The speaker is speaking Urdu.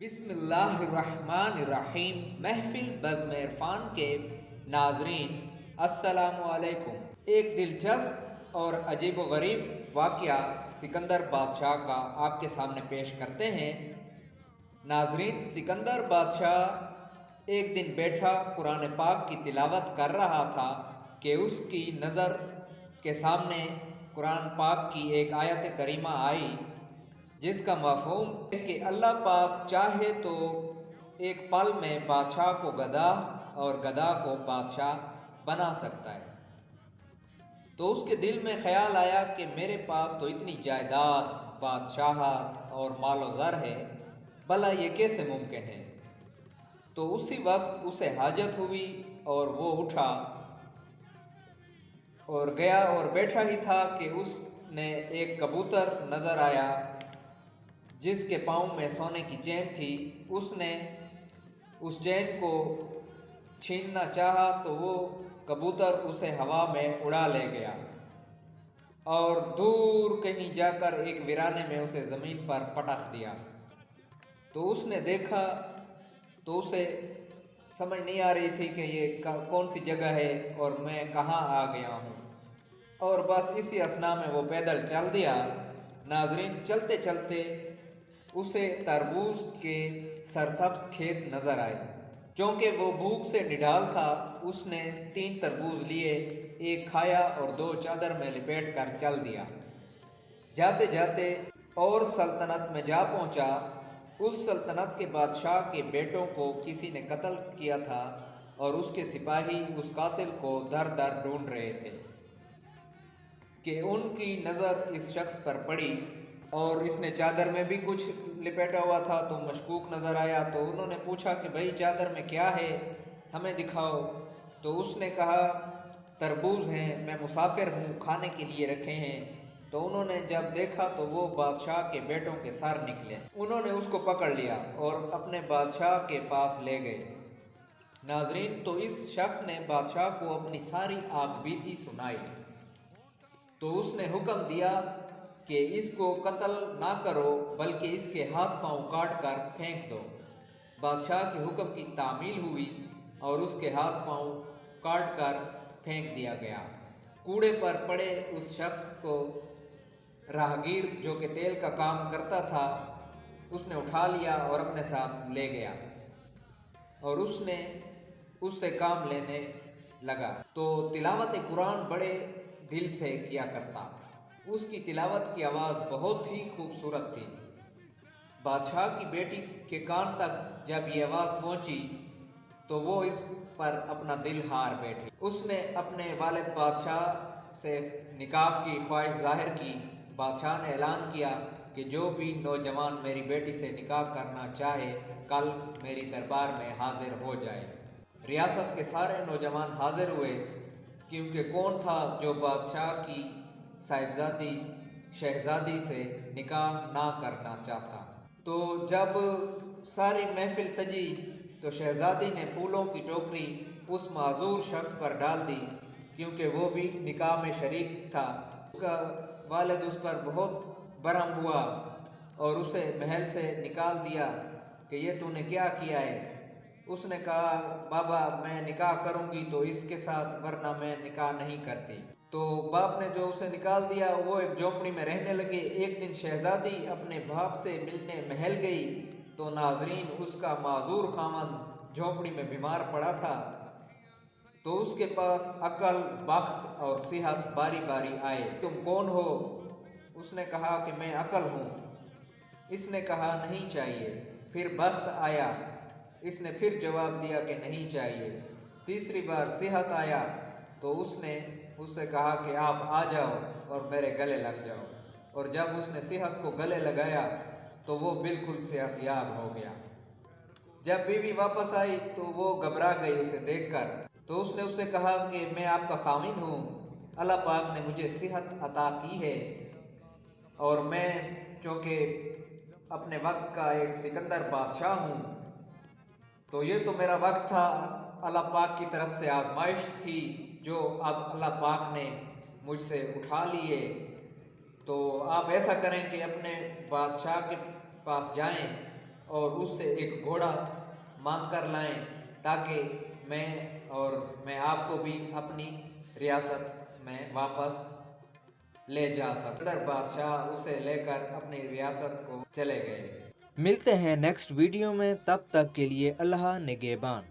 بسم اللہ الرحمن الرحیم۔ محفل بزم عرفان کے ناظرین السلام علیکم۔ ایک دلچسپ اور عجیب و غریب واقعہ سکندر بادشاہ کا آپ کے سامنے پیش کرتے ہیں۔ ناظرین، سکندر بادشاہ ایک دن بیٹھا قرآن پاک کی تلاوت کر رہا تھا کہ اس کی نظر کے سامنے قرآن پاک کی ایک آیت کریمہ آئی جس کا مفہوم ہے کہ اللہ پاک چاہے تو ایک پل میں بادشاہ کو گدھا اور گدھا کو بادشاہ بنا سکتا ہے۔ تو اس کے دل میں خیال آیا کہ میرے پاس تو اتنی جائیداد، بادشاہت اور مال و زر ہے، بھلا یہ کیسے ممکن ہے؟ تو اسی وقت اسے حاجت ہوئی اور وہ اٹھا اور گیا اور بیٹھا ہی تھا کہ اس نے ایک کبوتر نظر آیا جس کے پاؤں میں سونے کی چین تھی۔ اس نے اس چین کو چھیننا چاہا تو وہ کبوتر اسے ہوا میں اڑا لے گیا اور دور کہیں جا کر ایک ویرانے میں اسے زمین پر پٹخ دیا۔ تو اس نے دیکھا تو اسے سمجھ نہیں آ رہی تھی کہ یہ کون سی جگہ ہے اور میں کہاں آ گیا ہوں، اور بس اسی اثناء میں وہ پیدل چل دیا۔ ناظرین، چلتے چلتے اسے تربوز کے سرسبز کھیت نظر آئے۔ چونکہ وہ بھوک سے نڈھال تھا، اس نے 3 تربوز لیے، ایک کھایا اور 2 چادر میں لپیٹ کر چل دیا۔ جاتے جاتے اور سلطنت میں جا پہنچا۔ اس سلطنت کے بادشاہ کے بیٹوں کو کسی نے قتل کیا تھا اور اس کے سپاہی اس قاتل کو در در ڈھونڈ رہے تھے کہ ان کی نظر اس شخص پر پڑی اور اس نے چادر میں بھی کچھ لپیٹا ہوا تھا تو مشکوک نظر آیا۔ تو انہوں نے پوچھا کہ بھائی چادر میں کیا ہے، ہمیں دکھاؤ۔ تو اس نے کہا تربوز ہیں، میں مسافر ہوں، کھانے کے لیے رکھے ہیں۔ تو انہوں نے جب دیکھا تو وہ بادشاہ کے بیٹوں کے سر نکلے۔ انہوں نے اس کو پکڑ لیا اور اپنے بادشاہ کے پاس لے گئے۔ ناظرین، تو اس شخص نے بادشاہ کو اپنی ساری آپ بیتی سنائی۔ تو اس نے حکم دیا کہ اس کو قتل نہ کرو بلکہ اس کے ہاتھ پاؤں کاٹ کر پھینک دو۔ بادشاہ کے حکم کی تعمیل ہوئی اور اس کے ہاتھ پاؤں کاٹ کر پھینک دیا گیا۔ کوڑے پر پڑے اس شخص کو راہگیر جو کہ تیل کا کام کرتا تھا، اس نے اٹھا لیا اور اپنے ساتھ لے گیا اور اس نے اس سے کام لینے لگا۔ تو تلاوت قرآن بڑے دل سے کیا کرتا۔ اس کی تلاوت کی آواز بہت ہی خوبصورت تھی۔ بادشاہ کی بیٹی کے کان تک جب یہ آواز پہنچی تو وہ اس پر اپنا دل ہار بیٹھی۔ اس نے اپنے والد بادشاہ سے نکاح کی خواہش ظاہر کی۔ بادشاہ نے اعلان کیا کہ جو بھی نوجوان میری بیٹی سے نکاح کرنا چاہے کل میری دربار میں حاضر ہو جائے۔ ریاست کے سارے نوجوان حاضر ہوئے، کیونکہ کون تھا جو بادشاہ کی صاحبزادی شہزادی سے نکاح نہ کرنا چاہتا۔ تو جب ساری محفل سجی تو شہزادی نے پھولوں کی ٹوکری اس معذور شخص پر ڈال دی، کیونکہ وہ بھی نکاح میں شریک تھا۔ اس کا والد اس پر بہت برہم ہوا اور اسے محل سے نکال دیا کہ یہ تو نے کیا کیا ہے۔ اس نے کہا بابا میں نکاح کروں گی تو اس کے ساتھ، ورنہ میں نکاح نہیں کرتی۔ تو باپ نے جو اسے نکال دیا، وہ ایک جھونپڑی میں رہنے لگے۔ ایک دن شہزادی اپنے باپ سے ملنے محل گئی تو ناظرین اس کا معذور خاوند جھونپڑی میں بیمار پڑا تھا۔ تو اس کے پاس عقل، بخت اور صحت باری باری آئے۔ تم کون ہو؟ اس نے کہا کہ میں عقل ہوں۔ اس نے کہا نہیں چاہیے۔ پھر بخت آیا، اس نے پھر جواب دیا کہ نہیں چاہیے۔ تیسری بار صحت آیا تو اس نے اس سے کہا کہ آپ آ جاؤ اور میرے گلے لگ جاؤ، اور جب اس نے صحت کو گلے لگایا تو وہ بالکل صحت یاب ہو گیا۔ جب بیوی واپس آئی تو وہ گھبرا گئی اسے دیکھ کر۔ تو اس نے اسے کہا کہ میں آپ کا خاوند ہوں، اللہ پاک نے مجھے صحت عطا کی ہے اور میں چونکہ اپنے وقت کا ایک سکندر بادشاہ ہوں، تو یہ تو میرا وقت تھا، اللہ پاک کی طرف سے آزمائش تھی جو اب اللہ پاک نے مجھ سے اٹھا لیے۔ تو آپ ایسا کریں کہ اپنے بادشاہ کے پاس جائیں اور اس سے ایک گھوڑا مانگ کر لائیں تاکہ میں آپ کو بھی اپنی ریاست میں واپس لے جا سکوں۔ صدر بادشاہ اسے لے کر اپنی ریاست کو چلے گئے۔ ملتے ہیں نیکسٹ ویڈیو میں، تب تک کے لیے اللہ نگہبان۔